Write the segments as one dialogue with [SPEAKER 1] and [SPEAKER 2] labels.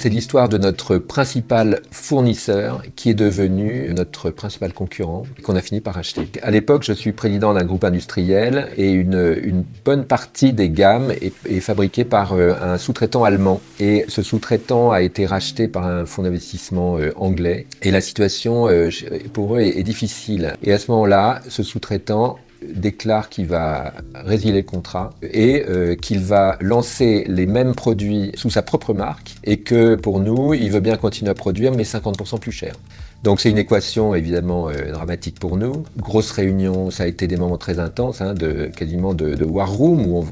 [SPEAKER 1] C'est l'histoire de notre principal fournisseur qui est devenu notre principal concurrent, qu'on a fini par acheter. À l'époque, je suis président d'un groupe industriel et une bonne partie des gammes est fabriquée par un sous-traitant allemand. Et ce sous-traitant a été racheté par un fonds d'investissement anglais. Et la situation pour eux est difficile. Et à ce moment-là, ce sous-traitant déclare qu'il va résilier le contrat et qu'il va lancer les mêmes produits sous sa propre marque et que pour nous, il veut bien continuer à produire mais 50% plus cher. Donc c'est une équation évidemment dramatique pour nous. Grosse réunion, ça a été des moments très intenses, quasiment de war room où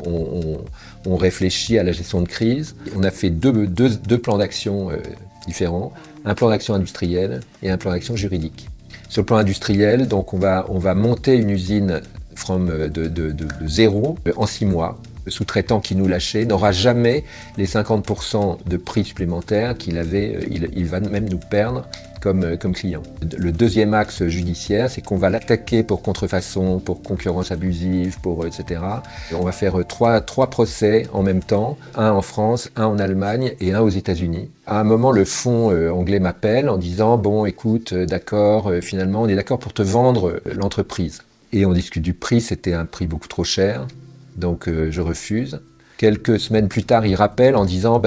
[SPEAKER 1] on réfléchit à la gestion de crise. On a fait deux plans d'action différents, un plan d'action industriel et un plan d'action juridique. Sur le plan industriel, donc on va monter une usine de zéro en 6 mois. Le sous-traitant qui nous lâchait n'aura jamais les 50% de prix supplémentaires qu'il avait, il va même nous perdre comme client. Le deuxième axe judiciaire, c'est qu'on va l'attaquer pour contrefaçon, pour concurrence abusive, etc. On va faire trois procès en même temps, un en France, un en Allemagne et un aux États-Unis. À un moment, le fonds anglais m'appelle en disant « Bon, écoute, d'accord, finalement, on est d'accord pour te vendre l'entreprise. » Et on discute du prix, c'était un prix beaucoup trop cher, donc je refuse. Quelques semaines plus tard, il rappelle en disant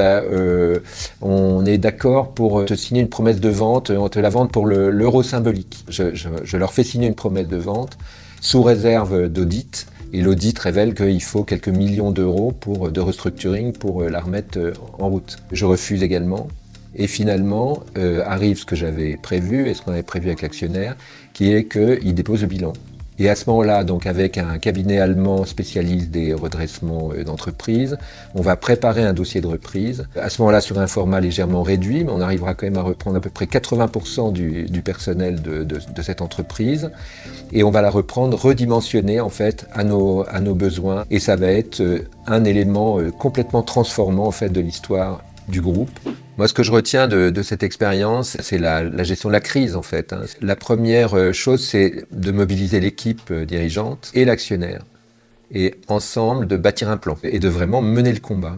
[SPEAKER 1] on est d'accord pour te signer une promesse de vente, on te la vende pour l'euro symbolique. Je leur fais signer une promesse de vente sous réserve d'audit, et l'audit révèle qu'il faut quelques millions d'euros de restructuring pour la remettre en route. Je refuse également. Et finalement, arrive ce que j'avais prévu et ce qu'on avait prévu avec l'actionnaire, qui est qu'il dépose le bilan. Et à ce moment-là, donc avec un cabinet allemand spécialiste des redressements d'entreprise, on va préparer un dossier de reprise. À ce moment-là, sur un format légèrement réduit, mais on arrivera quand même à reprendre à peu près 80% du personnel de cette entreprise. Et on va la reprendre redimensionnée en fait à nos besoins. Et ça va être un élément complètement transformant en fait de l'histoire du groupe. Moi, ce que je retiens de cette expérience, c'est la gestion de la crise, en fait. La première chose, c'est de mobiliser l'équipe dirigeante et l'actionnaire. Et ensemble, de bâtir un plan et de vraiment mener le combat.